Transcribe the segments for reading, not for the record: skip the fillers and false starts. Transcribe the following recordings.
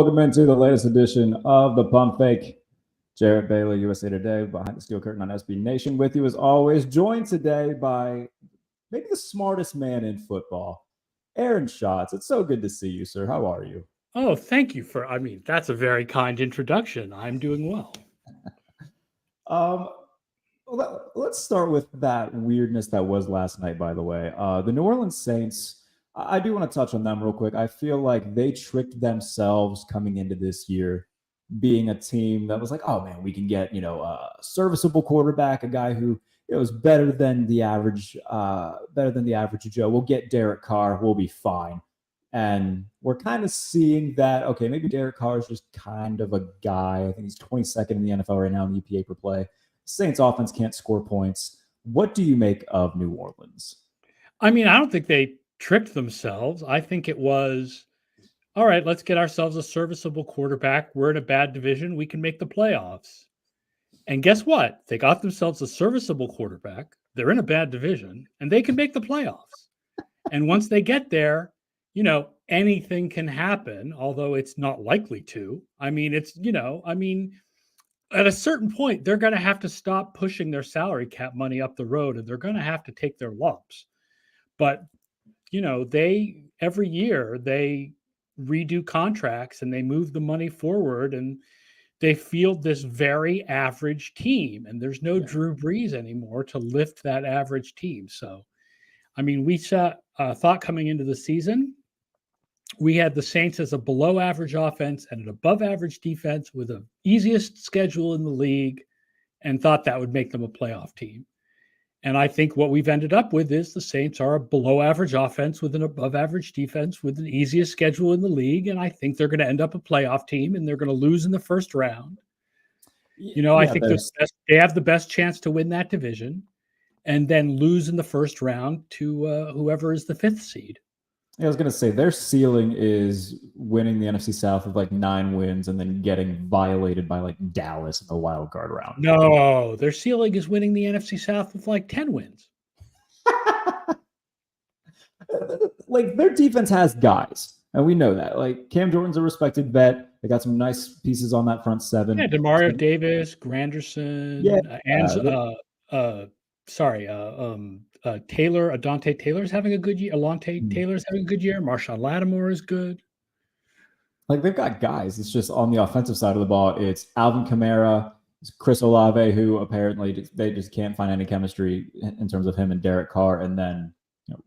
welcome into the latest edition of the Pump Fake. Jarrett Bailey, USA Today, behind the steel curtain on SB Nation, with you as always, joined today by maybe the smartest man in football, Aaron Schatz. It's so good to see you, sir. How are you? Oh, thank you that's a very kind introduction. I'm doing well. Let's start with that weirdness that was last night, by the way. The New Orleans Saints, I do want to touch on them real quick. I feel like they tricked themselves coming into this year, being a team that was like, oh man, we can get, a serviceable quarterback, a guy who is better than the average Joe. We'll get Derek Carr, we'll be fine. And we're kind of seeing that, okay, maybe Derek Carr is just kind of a guy. I think he's 22nd in the NFL right now in EPA per play. Saints offense can't score points. What do you make of New Orleans? I mean, I don't think they tricked themselves. I think it was, all right, let's get ourselves a serviceable quarterback. We're in a bad division. We can make the playoffs. And guess what? They got themselves a serviceable quarterback. They're in a bad division, and they can make the playoffs. And once they get there, anything can happen, although it's not likely to. I mean, at a certain point, they're going to have to stop pushing their salary cap money up the road, and they're going to have to take their lumps. But, every year they redo contracts and they move the money forward, and they field this very average team, and there's no Drew Brees anymore to lift that average team. So, I mean, we thought coming into the season, we had the Saints as a below average offense and an above average defense with the easiest schedule in the league, and thought that would make them a playoff team. And I think what we've ended up with is the Saints are a below average offense with an above average defense with the easiest schedule in the league. And I think they're going to end up a playoff team, and they're going to lose in the first round. I think they have the best chance to win that division and then lose in the first round to whoever is the fifth seed. I was going to say their ceiling is winning the NFC South with like 9 wins and then getting violated by like Dallas in the wild card round. No, their ceiling is winning the NFC South with like 10 wins. Like their defense has guys, and we know that. Like Cam Jordan's a respected vet. They got some nice pieces on that front seven. Yeah, DeMario Davis, Granderson, Taylor, Adontae Taylor's having a good year. Alontae Taylor's having a good year. Marshawn Lattimore is good. Like they've got guys. It's just on the offensive side of the ball. It's Alvin Kamara, it's Chris Olave, who apparently they just can't find any chemistry in terms of him and Derek Carr, and then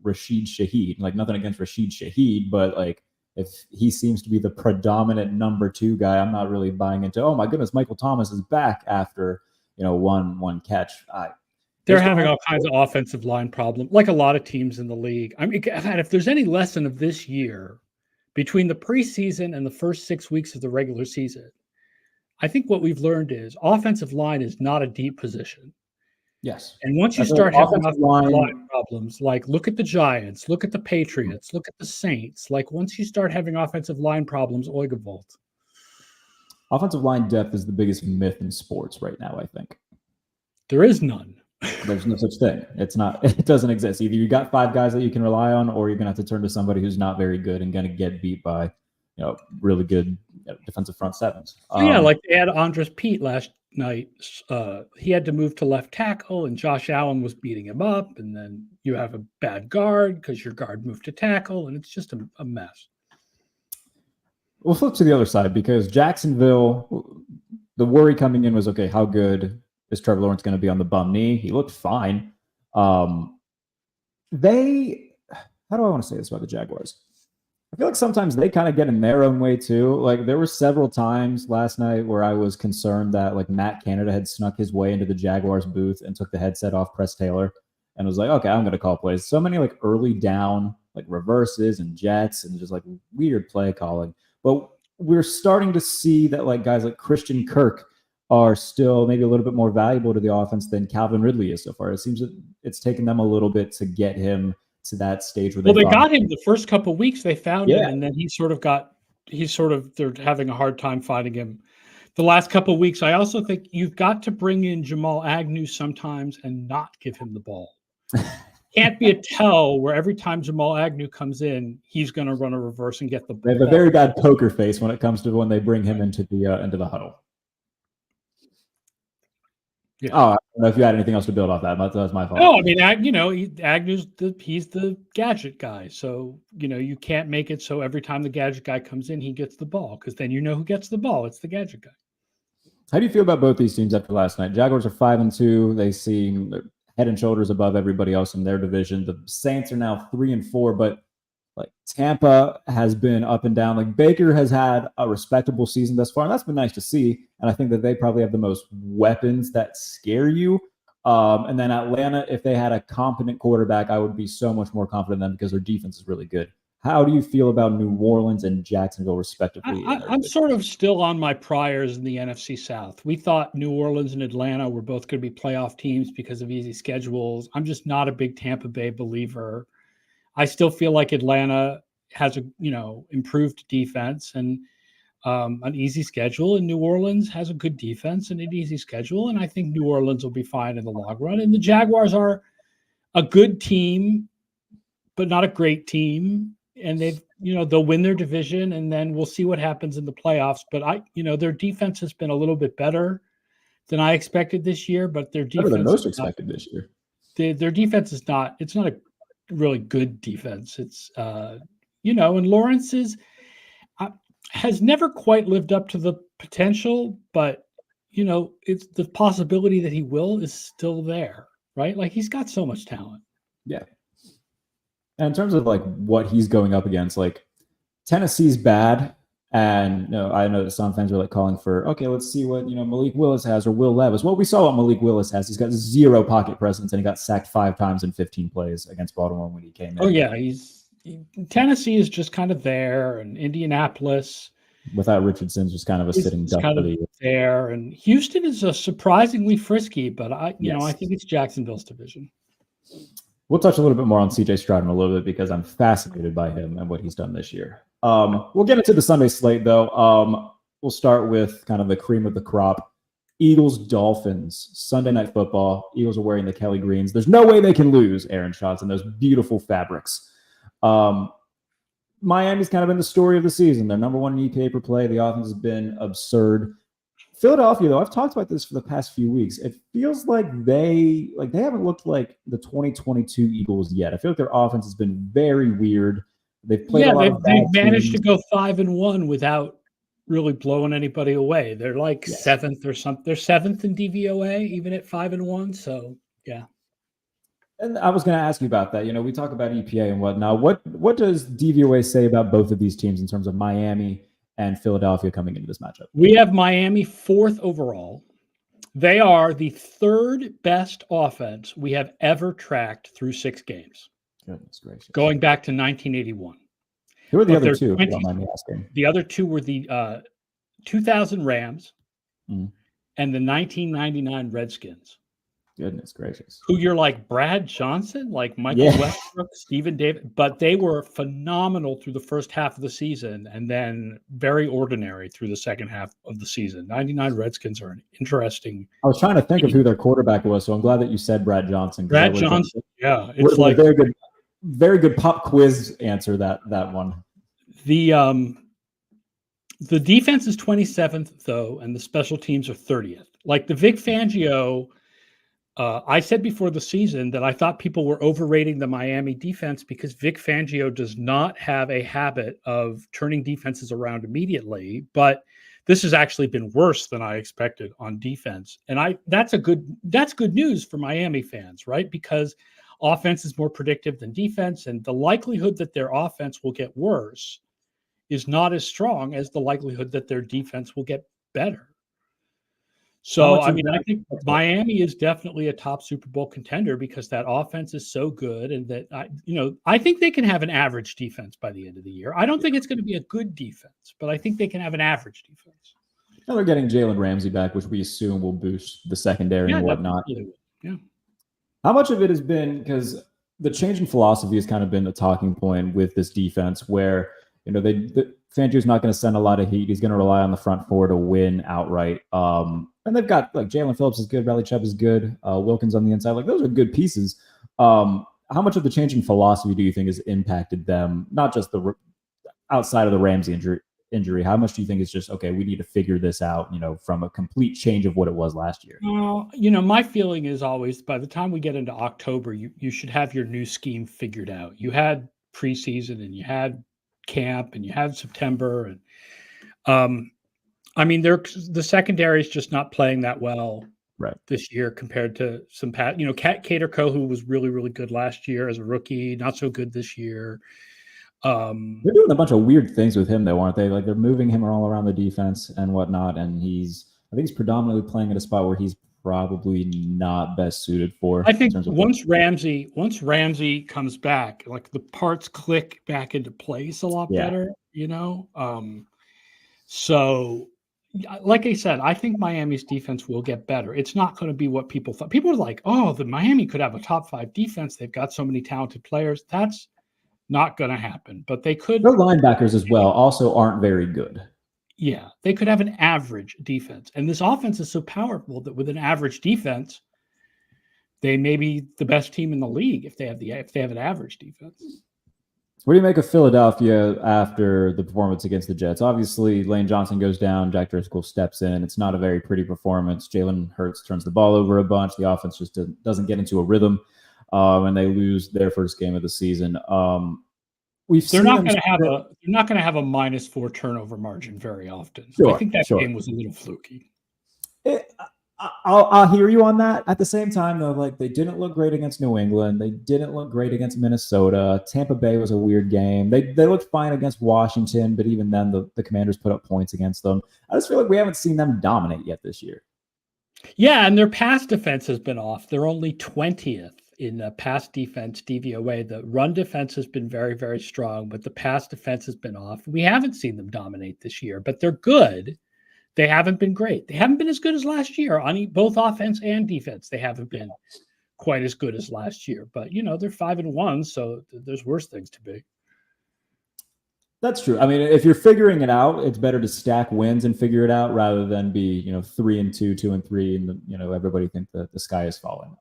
Rashid Shaheed. Like nothing against Rashid Shaheed, but like if he seems to be the predominant number 2 guy, I'm not really buying into. Oh my goodness, Michael Thomas is back after one catch. They're having all kinds of offensive line problems, like a lot of teams in the league. I mean, if there's any lesson of this year between the preseason and the first 6 weeks of the regular season, I think what we've learned is offensive line is not a deep position. Yes. And once you start having offensive line problems, like look at the Giants, look at the Patriots, look at the Saints, like once you start having offensive line problems, Oigavolt. Offensive line depth is the biggest myth in sports right now, I think. There is none. There's no such thing. It doesn't exist. Either you got 5 guys that you can rely on, or you're going to have to turn to somebody who's not very good and going to get beat by, really good defensive front sevens. Like they had Andres Pete last night. He had to move to left tackle, and Josh Allen was beating him up. And then you have a bad guard because your guard moved to tackle, and it's just a mess. We'll flip to the other side because Jacksonville, the worry coming in was, okay, how good is Trevor Lawrence going to be on the bum knee? He looked fine. How do I want to say this about the Jaguars? I feel like sometimes they kind of get in their own way too. Like there were several times last night where I was concerned that like Matt Canada had snuck his way into the Jaguars booth and took the headset off Press Taylor and was like, okay, I'm going to call plays. So many like early down, like reverses and jets and just like weird play calling. But we're starting to see that like guys like Christian Kirk are still maybe a little bit more valuable to the offense than Calvin Ridley is so far. It seems that it's taken them a little bit to get him to that stage where they got him the first couple of weeks. They found him, and then they're having a hard time finding him the last couple of weeks. I also think you've got to bring in Jamal Agnew sometimes and not give him the ball. can't be a tell where every time Jamal Agnew comes in, he's going to run a reverse and get the ball. They have a very bad poker face when it comes to when they bring him into the huddle. Yeah. Oh, I don't know if you had anything else to build off that. That's my fault. No, I mean, Agnew's he's the gadget guy. So, you can't make it so every time the gadget guy comes in, he gets the ball, because then who gets the ball. It's the gadget guy. How do you feel about both these teams after last night? Jaguars are 5-2. They seem head and shoulders above everybody else in their division. The Saints are now 3-4, but like Tampa has been up and down. Like Baker has had a respectable season thus far, and that's been nice to see. And I think that they probably have the most weapons that scare you. And then Atlanta, if they had a competent quarterback, I would be so much more confident in them because their defense is really good. How do you feel about New Orleans and Jacksonville, respectively? I'm sort of still on my priors in the NFC South. We thought New Orleans and Atlanta were both going to be playoff teams because of easy schedules. I'm just not a big Tampa Bay believer. I still feel like Atlanta has improved defense and an easy schedule, and New Orleans has a good defense and an easy schedule. And I think New Orleans will be fine in the long run. And the Jaguars are a good team, but not a great team. And they'll win their division, and then we'll see what happens in the playoffs. But their defense has been a little bit better than I expected this year, but their defense better than most expected this year. Their defense is not a really good defense. It's and Lawrence has never quite lived up to the potential, but it's the possibility that he will is still there, right? Like, he's got so much talent. Yeah. And in terms of like what he's going up against, like Tennessee's bad. And I know that some fans are like calling for, okay, let's see what Malik Willis has or Will Levis. Well, we saw what Malik Willis has. He's got zero pocket presence, and he got sacked 5 times in 15 plays against Baltimore when he came in. Oh yeah, Tennessee is just kind of there, and Indianapolis without Richardson, just kind of a sitting duck kind of there, and Houston is a surprisingly frisky, but I think it's Jacksonville's division. We'll touch a little bit more on C.J. Stroud in a little bit because I'm fascinated by him and what he's done this year. We'll get into the Sunday slate, though. We'll start with kind of the cream of the crop. Eagles, Dolphins, Sunday Night Football. Eagles are wearing the Kelly Greens. There's no way they can lose, Aaron Schatz, in those beautiful fabrics. Miami's kind of been the story of the season. Their number one EPA per play. The offense has been absurd. Philadelphia, though, I've talked about this for the past few weeks. It feels like they haven't looked like the 2022 Eagles yet. I feel like their offense has been very weird. They've played a lot of bad they've managed teams. to go 5-1 without really blowing anybody away. They're like seventh or something. They're seventh in DVOA, even at 5-1. So yeah. And I was going to ask you about that. We talk about EPA and whatnot. What does DVOA say about both of these teams in terms of Miami and Philadelphia coming into this matchup? We have Miami 4th overall. They are the 3rd best offense we have ever tracked through 6 games. Goodness gracious. Going back to 1981. Who are the other two? If you don't mind me asking. The other two were the 2000 Rams and the 1999 Redskins. Goodness gracious. Who you're like Brad Johnson, like Michael Westbrook, Stephen Davis, but they were phenomenal through the first half of the season and then very ordinary through the second half of the season. 99 Redskins are an interesting. I was trying to think of who their quarterback was, so I'm glad that you said Brad Johnson. Brad Johnson, yeah. It's like a very good pop quiz answer, that one. The defense is 27th, though, and the special teams are 30th. Like the Vic Fangio, I said before the season that I thought people were overrating the Miami defense because Vic Fangio does not have a habit of turning defenses around immediately, but this has actually been worse than I expected on defense. And that's good news for Miami fans, right? Because offense is more predictive than defense, and the likelihood that their offense will get worse is not as strong as the likelihood that their defense will get better. So, I think Miami is definitely a top Super Bowl contender because that offense is so good, and that I think they can have an average defense by the end of the year. I don't think it's going to be a good defense, but I think they can have an average defense. Now they're getting Jalen Ramsey back, which we assume will boost the secondary and whatnot. Yeah. How much of it has been because the change in philosophy has kind of been the talking point with this defense, where Fangio's not going to send a lot of heat. He's going to rely on the front four to win outright. And they've got like Jalen Phillips is good, Bradley Chubb is good, Wilkins on the inside. Like those are good pieces. how much of the change in philosophy do you think has impacted them? Not just outside of the Ramsey injury. How much do you think it's just, okay, we need to figure this out, from a complete change of what it was last year? My feeling is always by the time we get into October, you should have your new scheme figured out. You had preseason and you had camp and you had September. And the secondary is just not playing that well Right. this year compared to some Cater Co, who was really, really good last year as a rookie, not so good this year. They're doing a bunch of weird things with him, though, aren't they? Like they're moving him all around the defense and whatnot, and I think he's predominantly playing at a spot where he's probably not best suited for. I think once Ramsey comes back, like the parts click back into place a lot better, So, like I said, I think Miami's defense will get better. It's not going to be what people thought. People are like, "Oh, the Miami could have a top 5 defense. They've got so many talented players." That's not going to happen, but they could. Their linebackers as well also aren't very good. Yeah, they could have an average defense. And this offense is so powerful that with an average defense, they may be the best team in the league if they have an average defense. What do you make of Philadelphia after the performance against the Jets? Obviously, Lane Johnson goes down. Jack Driscoll steps in. It's not a very pretty performance. Jalen Hurts turns the ball over a bunch. The offense just doesn't get into a rhythm, and they lose their first game of the season. They're not going to have a -4 turnover margin very often. Sure, I think that game was a little fluky. I'll hear you on that. At the same time, though, like they didn't look great against New England. They didn't look great against Minnesota. Tampa Bay was a weird game. They looked fine against Washington, but even then, the Commanders put up points against them. I just feel like we haven't seen them dominate yet this year. Yeah, and their pass defense has been off. They're only 20th in pass defense DVOA. The run defense has been very, very strong, but the pass defense has been off. We haven't seen them dominate this year, but they're good. They haven't been great. They haven't been as good as last year on both offense and defense. They haven't been quite as good as last year, but they're 5-1, so there's worse things to be. That's true. I mean, if you're figuring it out, it's better to stack wins and figure it out rather than be 3-2, 2-3, and everybody think that the sky is falling.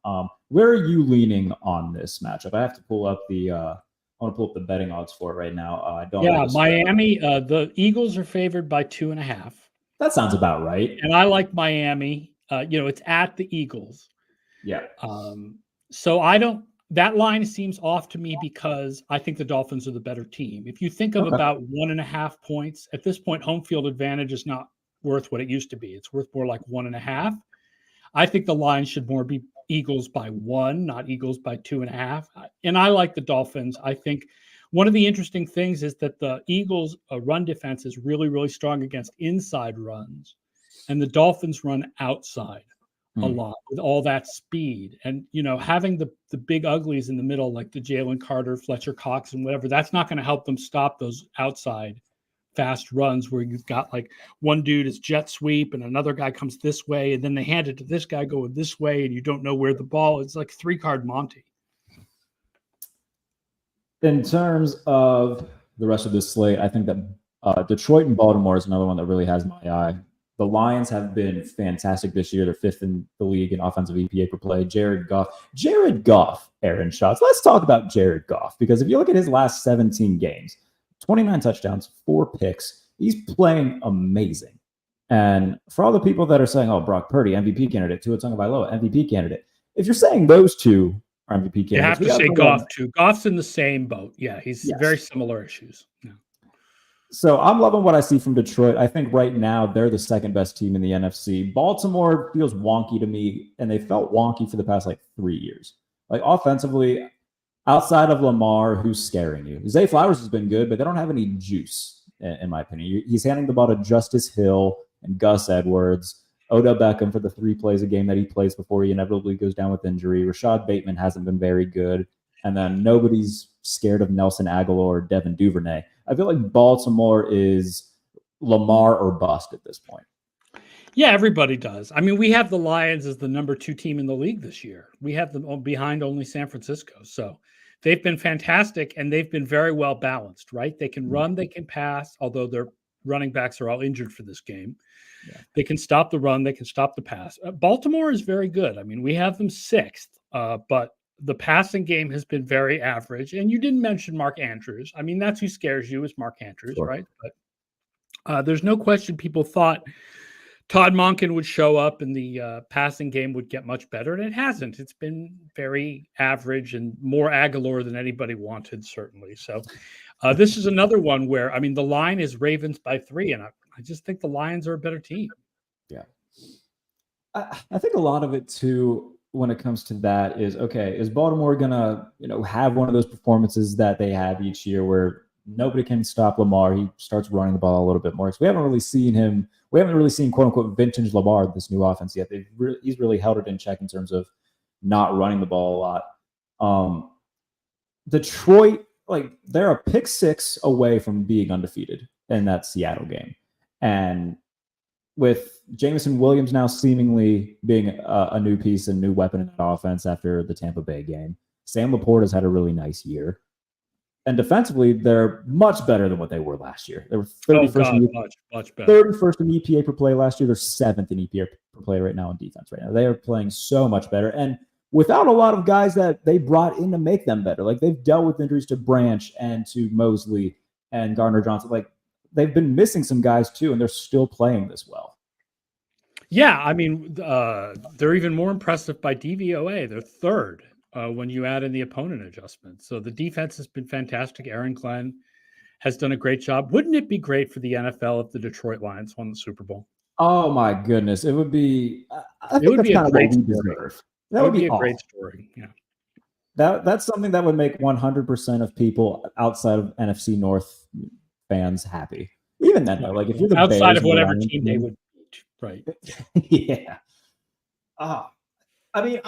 Where are you leaning on this matchup? I have to pull up I want to pull up the betting odds for it right now. I don't. Yeah, Miami. The Eagles are favored by 2.5. That sounds about right. And I like Miami. It's at the Eagles. Yeah. So that line seems off to me because I think the Dolphins are the better team. If you think of about 1.5 points, at this point, home field advantage is not worth what it used to be. It's worth more like 1.5. I think the line should more be Eagles by 1, not Eagles by 2.5. And I like the Dolphins. I think one of the interesting things is that the Eagles' run defense is really, really strong against inside runs, and the Dolphins run outside a lot with all that speed. And, having the big uglies in the middle, like the Jalen Carter, Fletcher Cox, and whatever, that's not going to help them stop those outside fast runs where you've got like one dude is jet sweep and another guy comes this way, and then they hand it to this guy going this way, and you don't know where the ball is. It's like 3-card Monty. In terms of the rest of this slate, I think that Detroit and Baltimore is another one that really has my eye. The Lions have been fantastic this year. They're 5th in the league in offensive EPA per play. Jared Goff, Aaron Schatz. Let's talk about Jared Goff, because if you look at his last 17 games, 29 touchdowns, 4 picks, he's playing amazing. And for all the people that are saying, oh, Brock Purdy, MVP candidate, Tua Tagovailoa, MVP candidate, if you're saying those two are MVP candidates, you have to say Goff too. Goff's in the same boat. Yeah, he's very similar issues. Yeah. So I'm loving what I see from Detroit. I think right now they're the second best team in the NFC. Baltimore feels wonky to me, and they felt wonky for the past 3 years. Like offensively, outside of Lamar, who's scaring you? Zay Flowers has been good, but they don't have any juice, in my opinion. He's handing the ball to Justice Hill and Gus Edwards. Odell Beckham for the 3 plays a game that he plays before he inevitably goes down with injury. Rashad Bateman hasn't been very good. And then nobody's scared of Nelson Aguilar or Devin Duvernay. I feel like Baltimore is Lamar or bust at this point. Yeah, everybody does. I mean, we have the Lions as the number 2 team in the league this year. We have them behind only San Francisco. So they've been fantastic, and they've been very well balanced, right? They can run, they can pass, although their running backs are all injured for this game. Yeah. They can stop the run, they can stop the pass. Baltimore is very good. I mean, we have them 6th, but The passing game has been very average. And you didn't mention Mark Andrews. I mean, that's who scares you, is Mark Andrews, Sure. right? But there's no question people thought Todd Monken would show up and the passing game would get much better, and it hasn't. It's been very average and more Aguilar than anybody wanted, certainly. So this is another one where, I mean, the line is Ravens by 3, and I just think the Lions are a better team. Yeah. I think a lot of it too, when it comes to that, is okay, is Baltimore gonna, have one of those performances that they have each year where nobody can stop Lamar? He starts running the ball a little bit more. So we haven't really seen quote unquote vintage Lamar, this new offense yet. He's really held it in check in terms of not running the ball a lot. Detroit, they're a pick 6 away from being undefeated in that Seattle game. And with Jameson Williams now seemingly being a new piece and new weapon in that offense after the Tampa Bay game, Sam Laporte has had a really nice year. And defensively, they're much better than what they were last year. They were 31st, much better. 31st in EPA per play last year. They're 7th in EPA per play right now on defense right now. They are playing so much better. And without a lot of guys that they brought in to make them better. They've dealt with injuries to Branch and to Mosley and Gardner Johnson. They've been missing some guys too, and they're still playing this well. Yeah, I mean, they're even more impressive by DVOA. They're 3rd when you add in the opponent adjustment. So the defense has been fantastic. Aaron Glenn has done a great job. Wouldn't it be great for the NFL if the Detroit Lions won the Super Bowl? Oh my goodness, it would be. I think it would that's be kind a of great what we story. deserve. That would be a awesome. great story. Yeah. That's something that would make 100% of people outside of NFC North fans happy. Even then, though, if you're the outside Bears of whatever team they would beat, right? Yeah. I mean,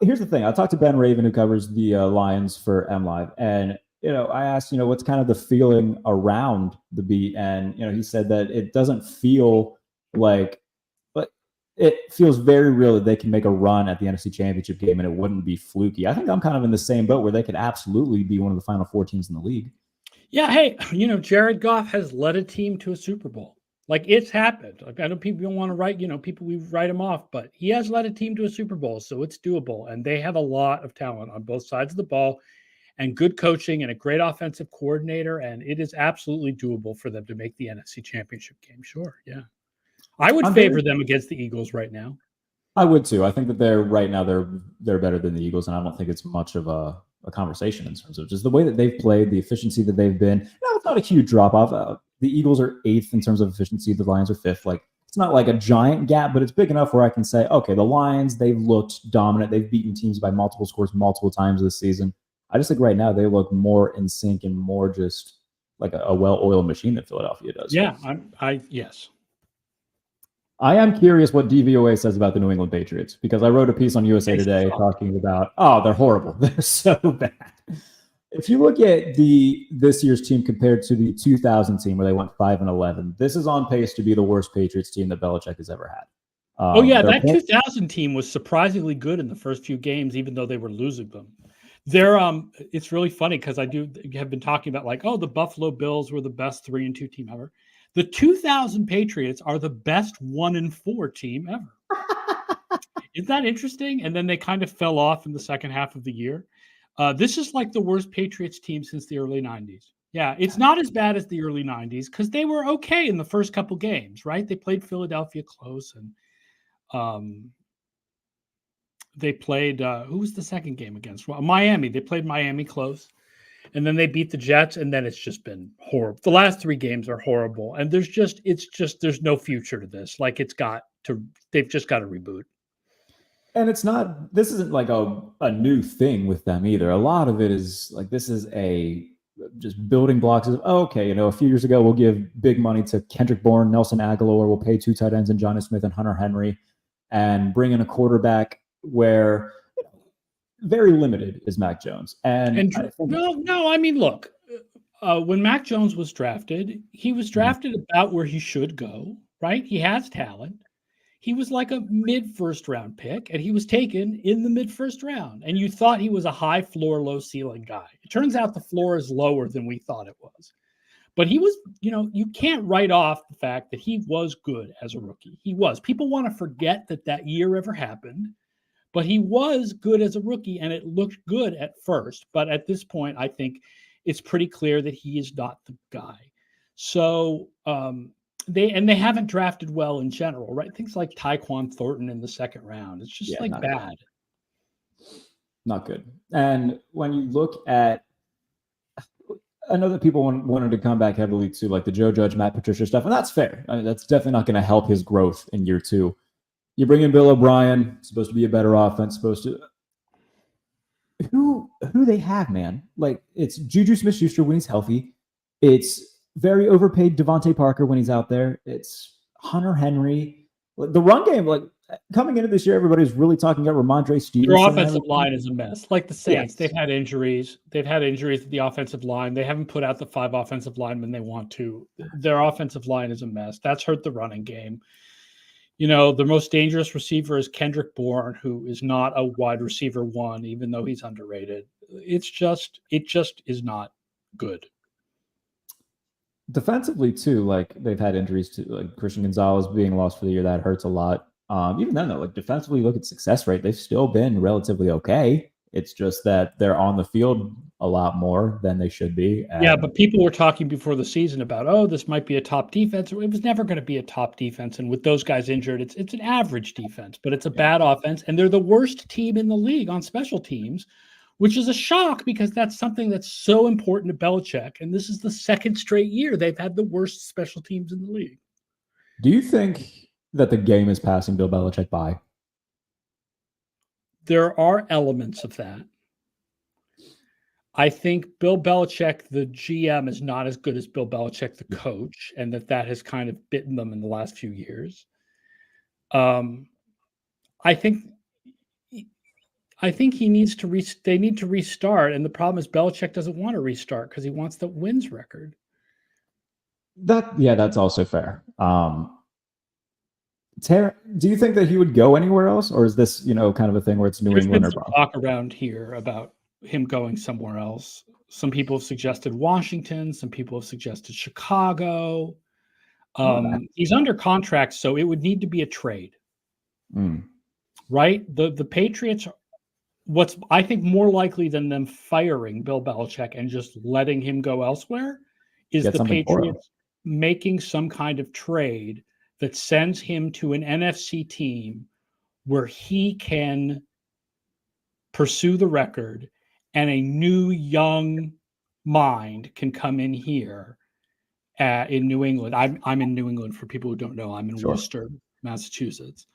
here's the thing. I talked to Ben Raven, who covers the Lions for MLive, and I asked, what's kind of the feeling around the beat, and he said that it doesn't feel but it feels very real that they can make a run at the NFC Championship game, and it wouldn't be fluky. I think I'm kind of in the same boat where they could absolutely be one of the final 4 teams in the league. Yeah, hey, Jared Goff has led a team to a Super Bowl. It's happened. I know people don't want to write, people, we write him off, but he has led a team to a Super Bowl, so it's doable. And they have a lot of talent on both sides of the ball and good coaching and a great offensive coordinator, and it is absolutely doable for them to make the NFC Championship game. Sure, yeah. I would favor them against the Eagles right now. I would too. I think that they're better than the Eagles, and I don't think it's much of a conversation in terms of just the way that they've played, the efficiency that they've been. It's not a huge drop off. The Eagles are 8th in terms of efficiency. The Lions are 5th. It's not like a giant gap, but it's big enough where I can say, okay, the Lions, they've looked dominant. They've beaten teams by multiple scores multiple times this season. I just think right now they look more in sync and more just like a well-oiled machine that Philadelphia does. Yeah, yes. I am curious what DVOA says about the New England Patriots, because I wrote a piece on USA Today talking about, they're horrible. They're so bad. If you look at this year's team compared to the 2000 team where they went 5-11, this is on pace to be the worst Patriots team that Belichick has ever had. That 2000 team was surprisingly good in the first few games, even though they were losing them. It's really funny because I have been talking about the Buffalo Bills were the best 3-2 team ever. The 2000 Patriots are the best 1-4 team ever. Isn't that interesting? And then they kind of fell off in the second half of the year. This is the worst Patriots team since the early 90s. Yeah, it's not as bad as the early 90s because they were okay in the first couple games, right? They played Philadelphia close, and they played who was the second game against? Well, Miami. They played Miami close, and then they beat the Jets, and then it's just been horrible. The last 3 games are horrible, and there's no future to this. They've just got to reboot. And this isn't a new thing with them either. A lot of it is this is just building blocks of, a few years ago, we'll give big money to Kendrick Bourne, Nelson Aguilar, we'll pay 2 tight ends and Johnny Smith and Hunter Henry, and bring in a quarterback where very limited is Mac Jones. Look, when Mac Jones was drafted, he was drafted about where he should go, right? He has talent. He was like a mid-first round pick, and he was taken in the mid-first round. And you thought he was a high floor, low ceiling guy. It turns out the floor is lower than we thought it was. But he was, you can't write off the fact that he was good as a rookie. He was. People want to forget that year ever happened. but he was good as a rookie, and it looked good at first. But at this point, I think it's pretty clear that he is not the guy. So they haven't drafted well in general, right? Things like Tyquan Thornton in the second round. It's just like bad. Not good. And when you look at, I know that people wanted to come back heavily to like the Joe Judge, Matt Patricia stuff, and that's fair. I mean, that's definitely not going to help his growth in year two. You bring in Bill O'Brien, supposed to be a better offense, supposed to. Who they have, man? Like, it's Juju Smith-Schuster when he's healthy. It's very overpaid Devontae Parker when he's out there. It's Hunter Henry. The run game, like coming into this year, everybody's really talking about Ramondre Stevenson. Their offensive line is a mess. Like the Saints, Yes. they've had injuries. They've had injuries at the offensive line. They haven't put out the 5 offensive linemen they want to. Their offensive line is a mess. That's hurt the running game. You know, the most dangerous receiver is Kendrick Bourne, who is not a wide receiver 1, even though he's underrated. It just is not good. Defensively, too, like they've had injuries to like Christian Gonzalez being lost for the year. That hurts a lot. Even then, though, like defensively, look at success rate. They've still been relatively okay. It's just that they're on the field a lot more than they should be. Yeah, but people were talking before the season about, oh, this might be a top defense. It was never going to be a top defense. And with those guys injured, it's an average defense, but it's a bad offense. And they're the worst team in the league on special teams, which is a shock because that's something that's so important to Belichick. And this is the second straight year they've had the worst special teams in the league. Do you think that the game is passing Bill Belichick by? There are elements of that. I think Bill Belichick, the GM, is not as good as Bill Belichick, the coach, and that has kind of bitten them in the last few years. I think he needs to they need to restart, and the problem is Belichick doesn't want to restart because he wants the wins record. That's also fair. Do you think that he would go anywhere else, or is this, kind of a thing where it's New England or Boston? Talk around here about him going somewhere else. Some people have suggested Washington. Some people have suggested Chicago. He's under contract, so it would need to be a trade, right? The Patriots. What's I think more likely than them firing Bill Belichick and just letting him go elsewhere is the Patriots making some kind of trade that sends him to an NFC team where he can pursue the record and a new young mind can come in here in New England. I'm in New England for people who don't know. I'm in Worcester, Massachusetts.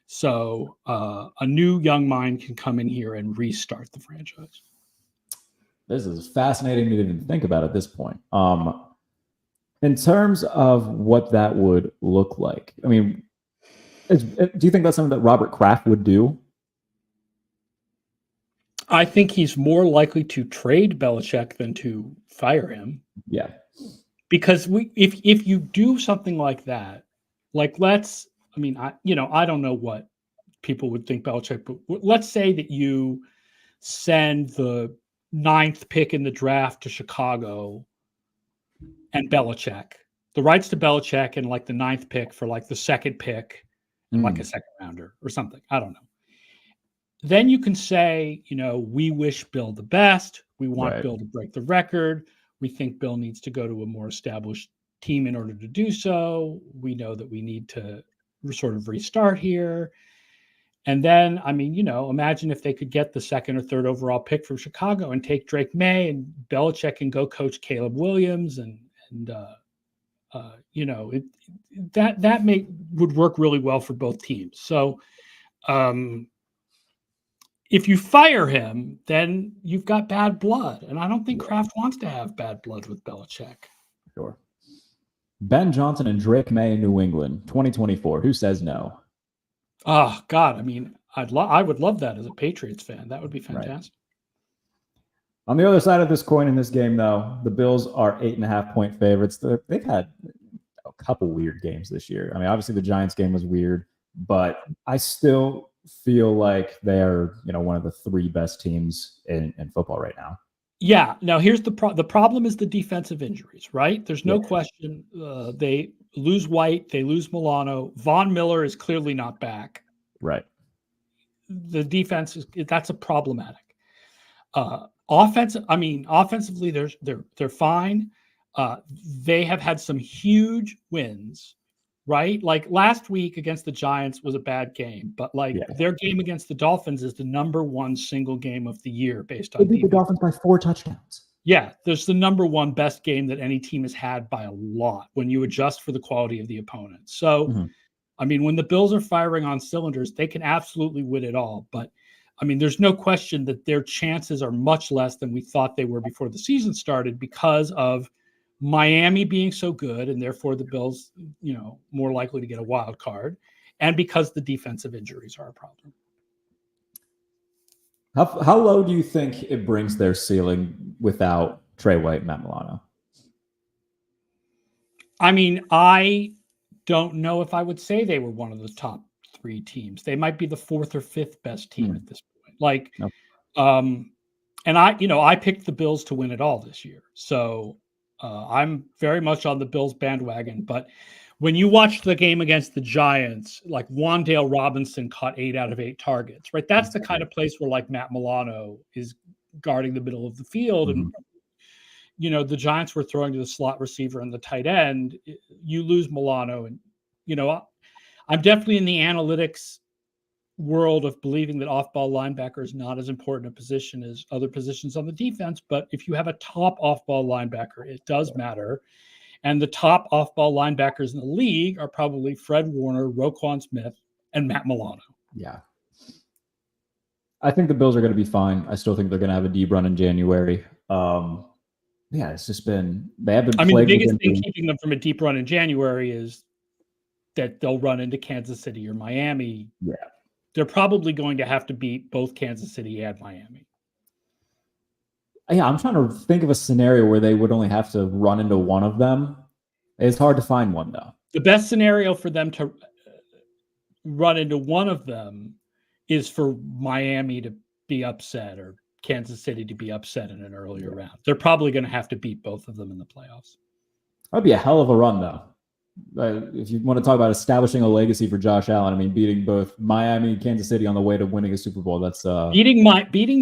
So a new young mind can come in here and restart the franchise. This is fascinating to even think about at this point. In terms of what that would look like, I mean, do you think that's something that Robert Kraft would do? I think he's more likely to trade Belichick than to fire him. Yeah. Because if you do something like that, like I don't know what people would think Belichick, but let's say that you send the 9th pick in the draft to Chicago and Belichick, the rights to Belichick and like the 9th pick for like the 2nd pick and like a second rounder or something. I don't know. Then you can say, we wish Bill the best. We want Bill to break the record. We think Bill needs to go to a more established team in order to do so. We know that we need to sort of restart here. And then, imagine if they could get the 2nd or 3rd overall pick from Chicago and take Drake May, and Belichick can go coach Caleb Williams, that would work really well for both teams. So, if you fire him, then you've got bad blood, and I don't think Kraft wants to have bad blood with Belichick. Sure. Ben Johnson and Drake May in New England, 2024. Who says no? Oh God, I would love that as a Patriots fan. That would be fantastic. Right. On the other side of this coin in this game, though, the Bills are 8.5-point favorites. They've had a couple weird games this year. I mean, obviously the Giants game was weird, but I still feel like they're, one of the 3 best teams in football right now. Yeah. Now here's the problem is the defensive injuries, right? There's no question. They lose White, they lose Milano. Von Miller is clearly not back. Right. the defense that's a problematic. Offensively, they're fine. They have had some huge wins, right? Like last week against the Giants was a bad game, but their game against the Dolphins is the number one single game of the year based on They beat the Dolphins by 4 touchdowns. Yeah, there's the number one best game that any team has had by a lot when you adjust for the quality of the opponent. So, when the Bills are firing on cylinders, they can absolutely win it all. But, there's no question that their chances are much less than we thought they were before the season started because of Miami being so good and therefore the Bills, more likely to get a wild card, and because the defensive injuries are a problem. How low do you think it brings their ceiling without Trey White and Matt Milano? I don't know if I would say they were one of the top 3 teams. They might be the 4th or 5th best team at this point. And I picked the Bills to win it all this year. So I'm very much on the Bills bandwagon. But when you watch the game against the Giants, like Wan'Dale Robinson caught 8 out of 8 targets, right? That's the kind of place where Matt Milano is guarding the middle of the field. And, the Giants were throwing to the slot receiver and the tight end. You lose Milano. And, I'm definitely in the analytics world of believing that off-ball linebacker is not as important a position as other positions on the defense. But if you have a top off-ball linebacker, it does matter. And the top off-ball linebackers in the league are probably Fred Warner, Roquan Smith, and Matt Milano. Yeah. I think the Bills are going to be fine. I still think they're going to have a deep run in January. It's just been – they have been the biggest thing keeping them from a deep run in January is that they'll run into Kansas City or Miami. Yeah. They're probably going to have to beat both Kansas City and Miami. Yeah, I'm trying to think of a scenario where they would only have to run into one of them. It's hard to find one, though. The best scenario for them to run into one of them is for Miami to be upset or Kansas City to be upset in an earlier round. They're probably going to have to beat both of them in the playoffs. That'd be a hell of a run, though. If you want to talk about establishing a legacy for Josh Allen, beating both Miami and Kansas City on the way to winning a Super Bowl, that's beating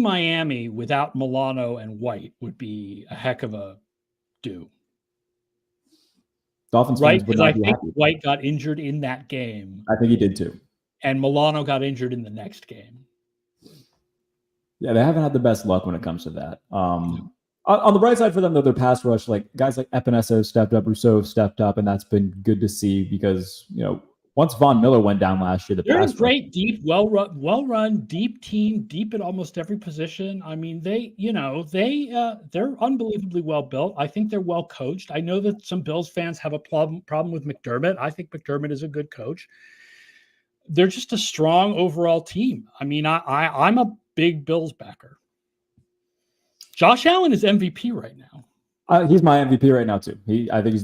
Miami without Milano and White would be a heck of a do. Dolphins right? Because I think White got injured in that game. I think he did too. And Milano got injured in the next game. Yeah, they haven't had the best luck when it comes to that. On the bright side for them, though, their pass rush, guys like Epenesa stepped up, Rousseau stepped up, and that's been good to see because, once Von Miller went down last year, they're a great, deep, well-run, deep team, deep at almost every position. They're unbelievably well built. I think they're well coached. I know that some Bills fans have a problem with McDermott. I think McDermott is a good coach. They're just a strong overall team. I'm a big Bills backer. Josh Allen is MVP right now. He's my MVP right now too. I think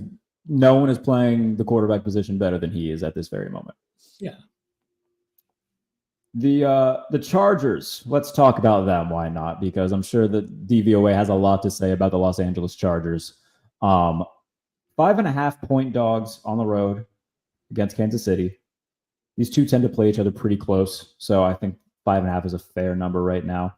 no one is playing the quarterback position better than he is at this very moment. Yeah. The Chargers. Let's talk about them. Why not? Because I'm sure that DVOA has a lot to say about the Los Angeles Chargers. 5.5 point dogs on the road against Kansas City. These two tend to play each other pretty close, so I think 5.5 is a fair number right now.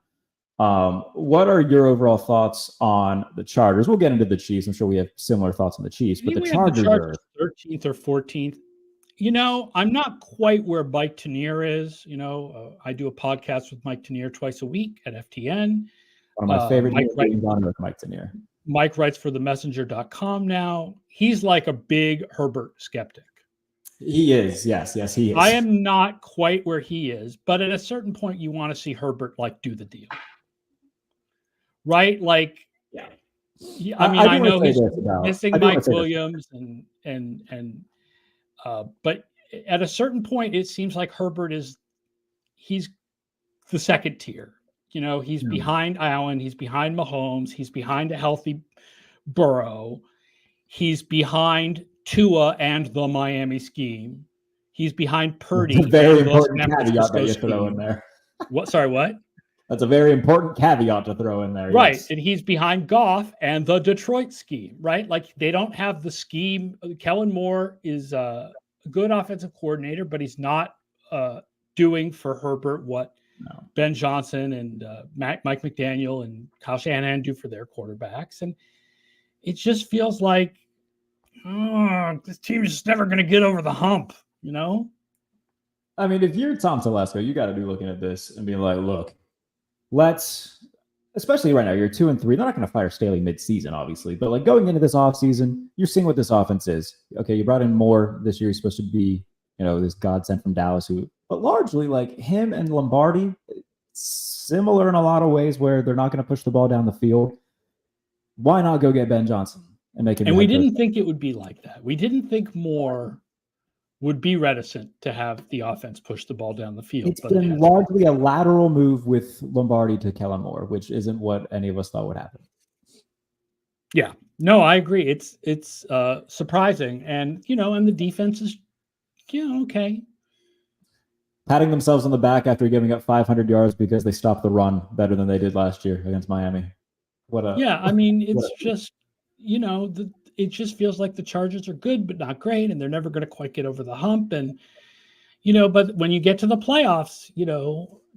What are your overall thoughts on the Chargers? We'll get into the Chiefs. I'm sure we have similar thoughts on the Chiefs, but the Chargers are 13th or 14th. I'm not quite where Mike Tanier is. I do a podcast with Mike Tanier twice a week at FTN. One of my favorite meetings on with Mike Tanier. Mike writes for themessenger.com now. He's like a big Herbert skeptic. He is. Yes, he is. I am not quite where he is, but at a certain point, you want to see Herbert do the deal. Right? Yeah. I know he's missing Mike Williams but at a certain point, it seems like Herbert he's the second tier. He's behind Allen, he's behind Mahomes, he's behind a healthy Burrow, he's behind Tua and the Miami scheme. He's behind Purdy. Very important caveat that you throw in there. What? Sorry, what? That's a very important caveat to throw in there. Right. Yes. And he's behind Goff and the Detroit scheme, right? They don't have the scheme. Kellen Moore is a good offensive coordinator, but he's not doing for Herbert what No. Ben Johnson and Mike McDaniel and Kyle Shanahan do for their quarterbacks. And it just feels like, this team is just never going to get over the hump, you know? I mean, if you're Tom Telesco, you got to be looking at this and being like, look, let's, especially right now, you're 2-3. They're not going to fire Staley mid-season, obviously, but like going into this offseason, you're seeing what this offense is. Okay, you brought in Moore this year. He's supposed to be, this godsend from Dallas, but largely like him and Lombardi, similar in a lot of ways where they're not going to push the ball down the field. Why not go get Ben Johnson and make him? And we didn't think it would be like that. We didn't think Moore would be reticent to have the offense push the ball down the field. It's been largely a lateral move with Lombardi to Kellen Moore, which isn't what any of us thought would happen. Yeah, no, I agree. It's surprising, and and the defense is, okay. Patting themselves on the back after giving up 500 yards because they stopped the run better than they did last year against Miami. It's just, it just feels like the Chargers are good, but not great. And they're never going to quite get over the hump. And, but when you get to the playoffs,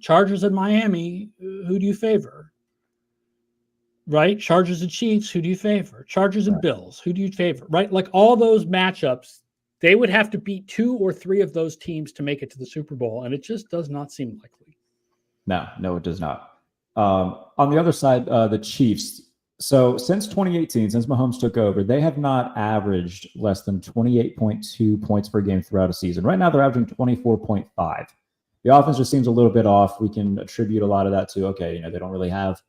Chargers and Miami, who do you favor? Right? Chargers and Chiefs, who do you favor? Chargers and Bills, who do you favor? Right? Like all those matchups, they would have to beat 2 or 3 of those teams to make it to the Super Bowl. And it just does not seem likely. No, it does not. On the other side, the Chiefs. So since 2018, since Mahomes took over, they have not averaged less than 28.2 points per game throughout a season. Right now, they're averaging 24.5. The offense just seems a little bit off. We can attribute a lot of that to, they don't really have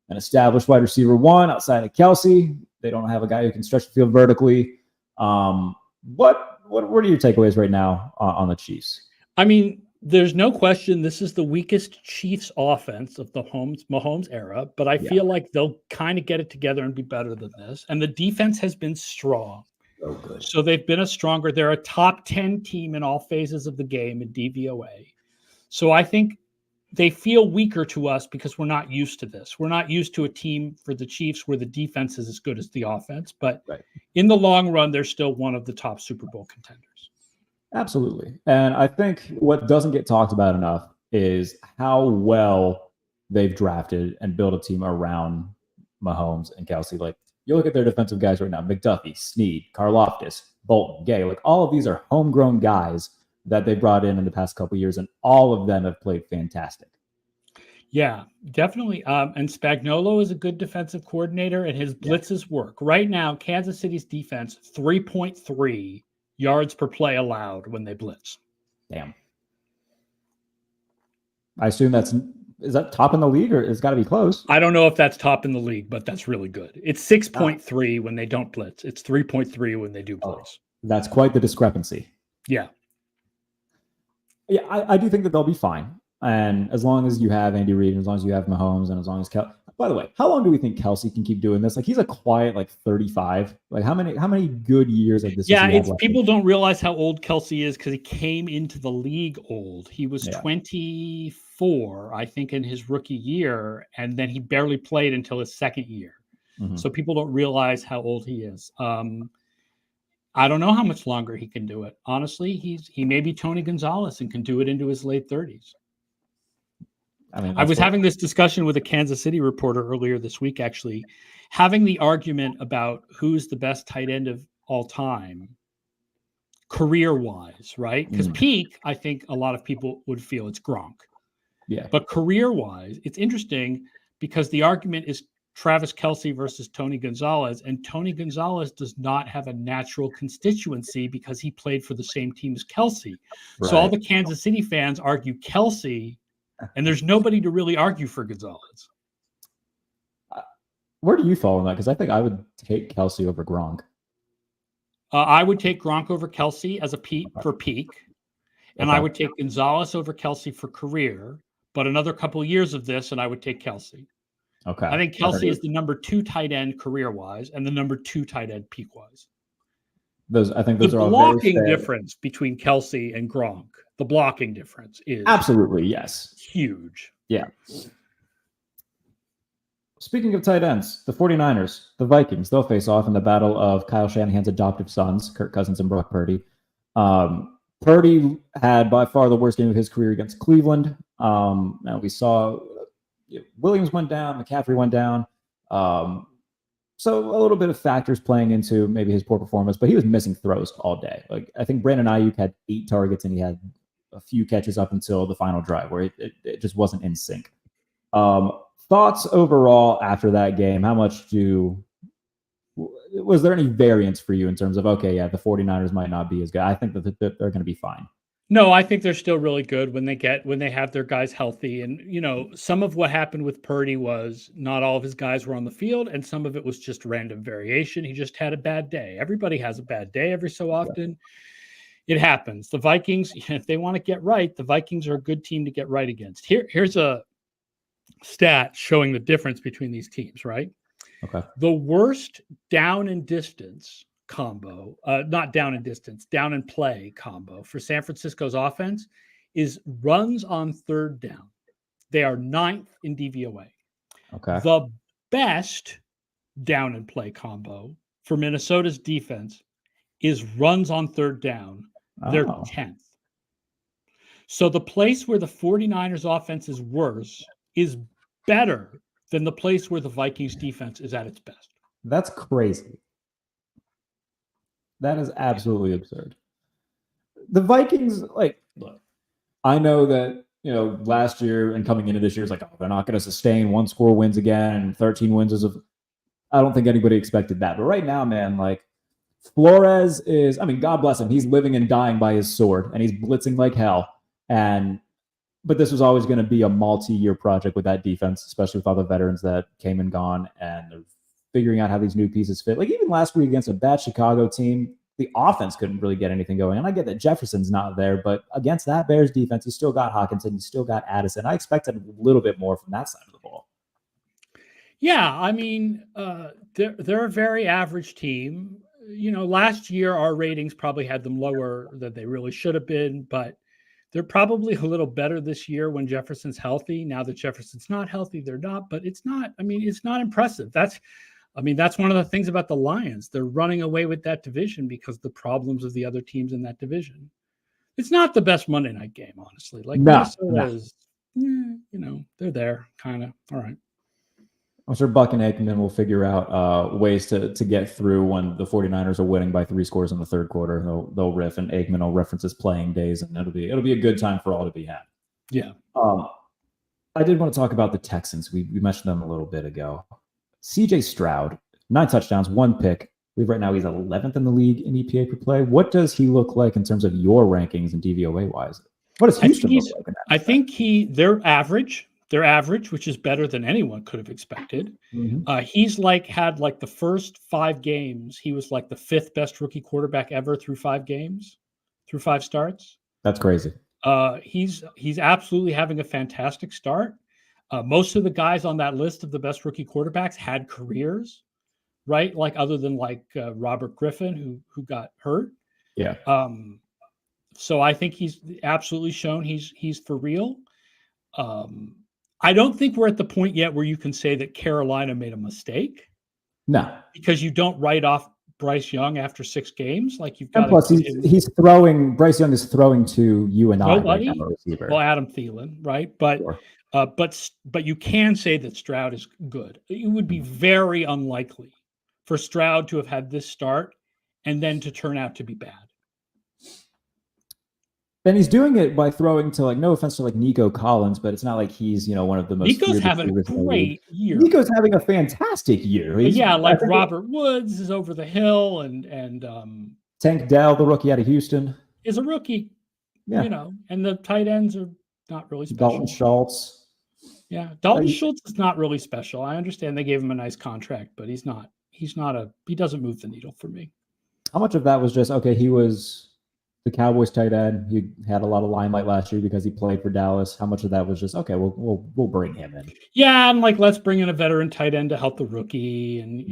an established wide receiver one outside of Kelsey. They don't have a guy who can stretch the field vertically. What are your takeaways right now on the Chiefs? I mean, there's no question this is the weakest Chiefs offense of the Mahomes era, but I feel like they'll kind of get it together and be better than this. And the defense has been strong. Oh, good. So they've been they're a top 10 team in all phases of the game in DVOA. So I think they feel weaker to us because we're not used to this. We're not used to a team for the Chiefs where the defense is as good as the offense, but in the long run, they're still one of the top Super Bowl contenders. Absolutely. And I think what doesn't get talked about enough is how well they've drafted and built a team around Mahomes and Kelsey. Like, you look at their defensive guys right now, McDuffie, Snead, Karlaftis, Bolton, Gay. Like, all of these are homegrown guys that they brought in the past couple of years, and all of them have played fantastic. Yeah, definitely. And Spagnuolo is a good defensive coordinator, and his blitzes work. Right now, Kansas City's defense, 3.3 yards per play allowed when they blitz. Damn. I assume is that top in the league, or it's got to be close? I don't know if that's top in the league, but that's really good. It's 6.3 when they don't blitz. It's 3.3 when they do blitz. That's quite the discrepancy. Yeah. Yeah, I do think that they'll be fine. And as long as you have Andy Reid, and as long as you have Mahomes, and as long as by the way, how long do we think Kelsey can keep doing this? Like, he's a quiet 35. Like, how many good years like this? Yeah, people don't realize how old Kelsey is because he came into the league old. He was 24, I think, in his rookie year, and then he barely played until his second year. Mm-hmm. So people don't realize how old he is. I don't know how much longer he can do it. Honestly, he may be Tony Gonzalez and can do it into his late 30s. I was having this discussion with a Kansas City reporter earlier this week, actually, having the argument about who's the best tight end of all time, career-wise, right? Because peak, I think a lot of people would feel it's Gronk. Yeah. But career-wise, it's interesting because the argument is Travis Kelce versus Tony Gonzalez, and Tony Gonzalez does not have a natural constituency because he played for the same team as Kelce. Right. So all the Kansas City fans argue Kelce, and there's nobody to really argue for Gonzalez. Where do you fall on that? Because I think I would take Kelce over Gronk. I would take Gronk over Kelce as a peak for peak, and I would take Gonzalez over Kelce for career. But another couple of years of this, and I would take Kelce. Okay. I think Kelce is the number 2 tight end career-wise and the number 2 tight end peak-wise. I think those are all the blocking difference between Kelce and Gronk. The blocking difference is absolutely yes, huge. Yeah. Speaking of tight ends, the 49ers, the Vikings, they'll face off in the battle of Kyle Shanahan's adoptive sons, Kirk Cousins and Brock Purdy. Purdy had by far the worst game of his career against Cleveland. Now we saw Williams went down, McCaffrey went down. So a little bit of factors playing into maybe his poor performance, but he was missing throws all day. Like I think Brandon Ayuk had 8 targets and he had a few catches up until the final drive where it just wasn't in sync. Thoughts overall after that game? How much was there any variance for you in terms of, okay, yeah, the 49ers might not be as good. I think that they're going to be fine. No, I think they're still really good when they have their guys healthy. And, some of what happened with Purdy was not all of his guys were on the field, and some of it was just random variation. He just had a bad day. Everybody has a bad day every so often. Yeah. It happens. The Vikings, if they want to get right, the Vikings are a good team to get right against. Here's a stat showing the difference between these teams, right? Okay. The worst down and distance combo, not down and distance, down and play combo for San Francisco's offense is runs on third down. They are 9th in DVOA. Okay. The best down and play combo for Minnesota's defense is runs on third down. They're 10th. So the place where the 49ers offense is worse is better than the place where the Vikings defense is at its best. That's crazy. That is absolutely absurd. The Vikings, look, I know that, last year and coming into this year, it's like, they're not going to sustain 1-score wins again and 13 wins I don't think anybody expected that. But right now, man, Flores is, God bless him. He's living and dying by his sword and he's blitzing like hell. But this was always going to be a multi-year project with that defense, especially with all the veterans that came and gone, and they're figuring out how these new pieces fit. Like even last week against a bad Chicago team, the offense couldn't really get anything going. And I get that Jefferson's not there, but against that Bears defense, you still got Hawkinson, you still got Addison. I expected a little bit more from that side of the ball. Yeah, they're a very average team. Last year our ratings probably had them lower than they really should have been, but they're probably a little better this year when Jefferson's healthy. Now that Jefferson's not healthy, they're not, but it's not impressive. That's one of the things about the Lions. They're running away with that division because the problems of the other teams in that division. It's not the best Monday night game, honestly. Minnesota is, they're there, kind of. All right. I'm sure Buck and Aikman will figure out ways to get through when the 49ers are winning by 3 scores in the third quarter. They'll riff, and Aikman will reference his playing days, and it'll be a good time for all to be had. Yeah. I did want to talk about the Texans. We mentioned them a little bit ago. CJ Stroud, 9 touchdowns, 1 pick. I believe right now he's 11th in the league in EPA per play. What does he look like in terms of your rankings and DVOA wise? What does Houston look like in that? I think they're average. They're average, which is better than anyone could have expected. Mm-hmm. He's had the first 5 games. He was the 5th best rookie quarterback ever through 5 games, through 5 starts. That's crazy. He's absolutely having a fantastic start. Most of the guys on that list of the best rookie quarterbacks had careers, right? Other than Robert Griffin, who got hurt. Yeah. So I think he's absolutely shown he's for real. I don't think we're at the point yet where you can say that Carolina made a mistake. No, because you don't write off Bryce Young after 6 games. You've got. And plus, he's throwing. Bryce Young is throwing to you and nobody. I. Right now, receiver. Well, Adam Thielen, right? But sure. But you can say that Stroud is good. It would be very unlikely for Stroud to have had this start and then to turn out to be bad. And he's doing it by throwing to no offense to Nico Collins, but it's not like he's one of the most. Nico's having a great year. Nico's having a fantastic year. Robert Woods is over the hill, and Tank Dell, the rookie out of Houston, is a rookie. Yeah. And the tight ends are not really special. Dalton Schultz. Yeah, Dalton Schultz is not really special. I understand they gave him a nice contract, but he doesn't move the needle for me. How much of that was just he was the Cowboys tight end? He had a lot of limelight last year because he played for Dallas. How much of that was just we'll bring him in? Yeah, and let's bring in a veteran tight end to help the rookie, and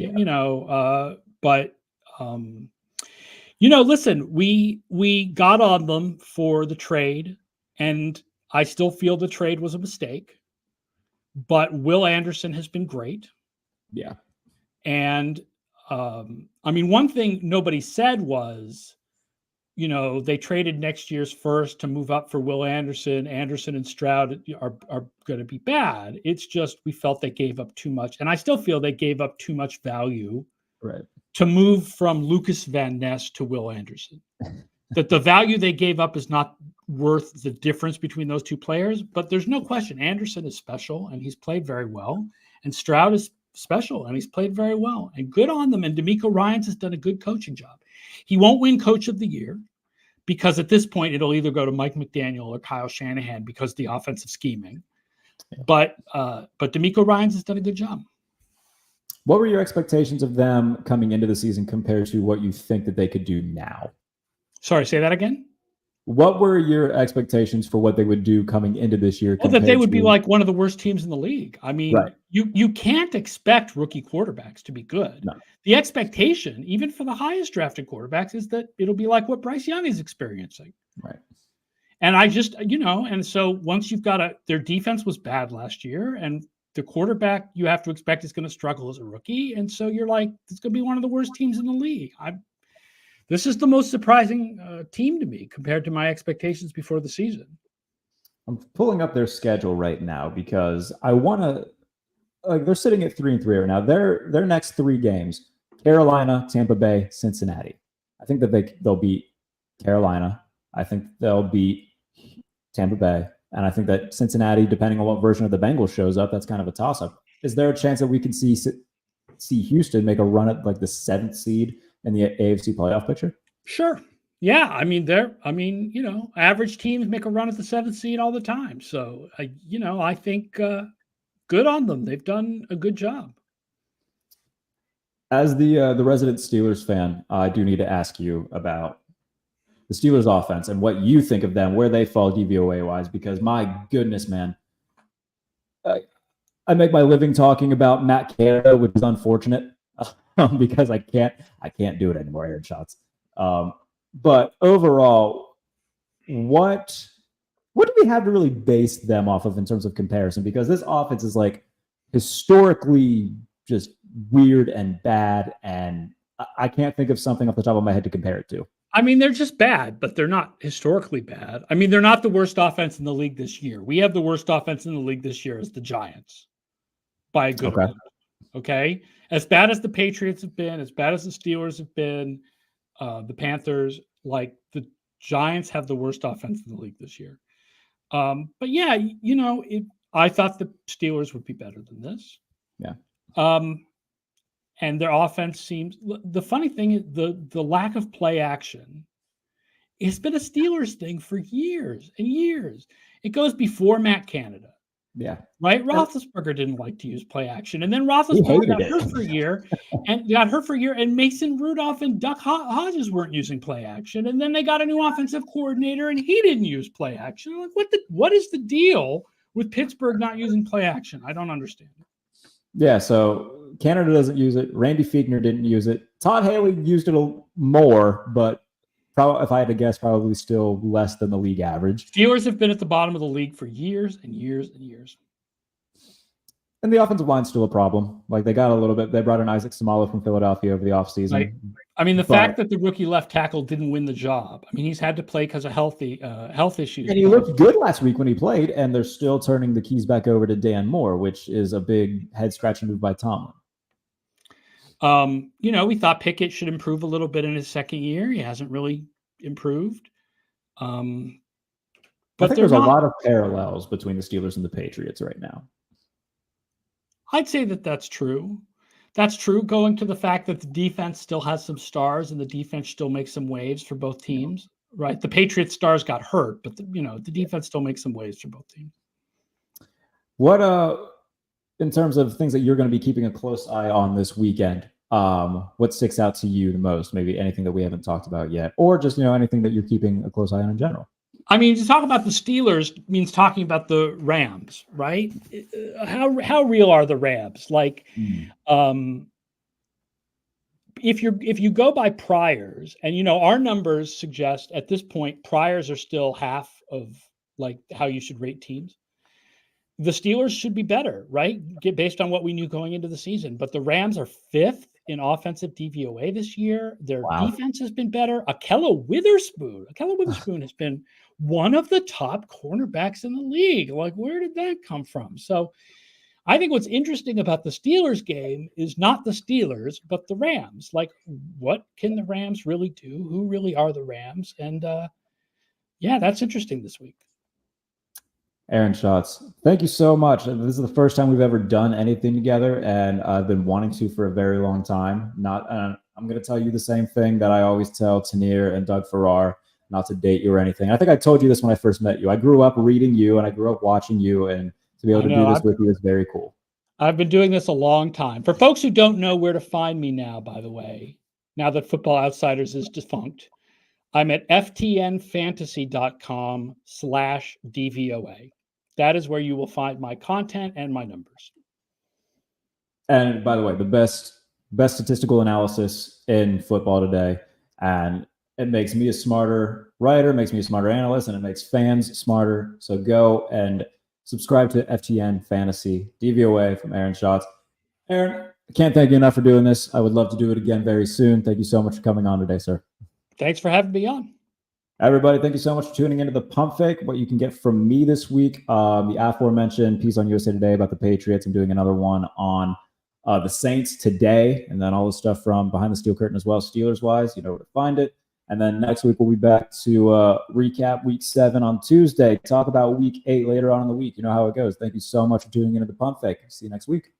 listen, we got on them for the trade, and I still feel the trade was a mistake. But Will Anderson has been great. Yeah, and one thing nobody said was, they traded next year's first to move up for Will Anderson. Anderson and Stroud are going to be bad. It's just we felt they gave up too much. And I still feel they gave up too much value to move from Lucas Van Ness to Will Anderson. That the value they gave up is not worth the difference between those two players. But there's no question Anderson is special, and he's played very well. And Stroud is special, and he's played very well. And good on them. And D'Amico Ryans has done a good coaching job. He won't win Coach of the Year because at this point it'll either go to Mike McDaniel or Kyle Shanahan because of the offensive scheming. Yeah. But D'Amico Ryans has done a good job. What were your expectations of them coming into the season compared to what you think that they could do now? Sorry, say that again. What were your expectations for what they would do coming into this year? Well, that they would be like one of the worst teams in the league. I mean, you can't expect rookie quarterbacks to be good. No. The expectation, even for the highest drafted quarterbacks, is that it'll be like what Bryce Young is experiencing. Right. And I just, and so once you've got their defense was bad last year, and the quarterback you have to expect is going to struggle as a rookie. And so you're like, it's going to be one of the worst teams in the league. This is the most surprising team to me compared to my expectations before the season. I'm pulling up their schedule right now because I want to. They're sitting at 3-3 right now. Their next 3 games: Carolina, Tampa Bay, Cincinnati. I think that they'll beat Carolina. I think they'll beat Tampa Bay, and I think that Cincinnati, depending on what version of the Bengals shows up, that's kind of a toss-up. Is there a chance that we can see Houston make a run at like the 7th seed in the AFC playoff picture? Sure. Yeah. I mean, average teams make a run at the 7th seed all the time. So, I think good on them. They've done a good job. As the resident Steelers fan, I do need to ask you about the Steelers offense and what you think of them, where they fall DVOA-wise, because my goodness, man, I make my living talking about Matt Canada, which is unfortunate. Because I can't do it anymore, Aaron Schatz. But overall, what do we have to really base them off of in terms of comparison? Because this offense is like historically just weird and bad, and I can't think of something off the top of my head to compare it to. I mean, they're just bad, but they're not historically bad. I mean, they're not the worst offense in the league this year. We have the worst offense in the league this year as the Giants by a good amount. Okay? As bad as the Patriots have been, as bad as the Steelers have been, the Panthers, like the Giants have the worst offense in the league this year. But yeah, I thought the Steelers would be better than this. Yeah. And their offense seems, the funny thing is the lack of play action. It's been a Steelers thing for years and years. It goes before Matt Canada. Yeah. Right? Roethlisberger didn't like to use play action. And then Roethlisberger got hurt for a year, and Mason Rudolph and Duck Hodges weren't using play action. And then they got a new offensive coordinator and he didn't use play action. Like, what is the deal with Pittsburgh not using play action? I don't understand it. Yeah, so Canada doesn't use it. Randy Fiegner didn't use it. Todd Haley used it more, but if I had to guess, probably still less than the league average. Steelers have been at the bottom of the league for years and years and years. And the offensive line's still a problem. Like, they got a little bit. They brought in Isaac Samala from Philadelphia over the offseason. Right. I mean, the fact that the rookie left tackle didn't win the job. I mean, he's had to play because of health issues. And he looked good last week when he played, and they're still turning the keys back over to Dan Moore, which is a big head-scratching move by Tomlin. We thought Pickett should improve a little bit in his second year. He hasn't really improved. But I think there's a lot of parallels between the Steelers and the Patriots right now. I'd say that's true. That's true, going to the fact that the defense still has some stars and the defense still makes some waves for both teams, right? The Patriots stars got hurt, but the defense still makes some waves for both teams. What, in terms of things that you're going to be keeping a close eye on this weekend, what sticks out to you the most? Maybe anything that we haven't talked about yet, or just, anything that you're keeping a close eye on in general. I mean, to talk about the Steelers means talking about the Rams, right? How real are the Rams? Like, if you go by priors, and our numbers suggest at this point priors are still half of like how you should rate teams. the Steelers should be better, right? Based on what we knew going into the season. But the Rams are 5th in offensive DVOA this year. Their defense has been better. Ahkello Witherspoon has been one of the top cornerbacks in the league. Like, where did that come from? So I think what's interesting about the Steelers game is not the Steelers, but the Rams. Like, what can the Rams really do? Who really are the Rams? And yeah, that's interesting this week. Aaron Schatz, thank you so much. This is the first time we've ever done anything together, and I've been wanting to for a very long time. I'm going to tell you the same thing that I always tell Tanir and Doug Farrar, not to date you or anything. I think I told you this when I first met you. I grew up reading you, and I grew up watching you, and to be able to do this with you is very cool. I've been doing this a long time. For folks who don't know where to find me now, by the way, now that Football Outsiders is defunct, I'm at ftnfantasy.com/DVOA. That is where you will find my content and my numbers. And by the way, the best statistical analysis in football today. And it makes me a smarter writer, makes me a smarter analyst, and it makes fans smarter. So go and subscribe to FTN Fantasy DVOA from Aaron Schatz. Aaron, I can't thank you enough for doing this. I would love to do it again very soon. Thank you so much for coming on today, sir. Thanks for having me on. Everybody, thank you so much for tuning into the Pump Fake. What you can get from me this week, the aforementioned piece on USA Today about the Patriots. I'm doing another one on the Saints today, and then all the stuff from behind the steel curtain as well, Steelers-wise. You know where to find it. And then next week, we'll be back to recap Week 7 on Tuesday, talk about Week 8 later on in the week. You know how it goes. Thank you so much for tuning into the Pump Fake. See you next week.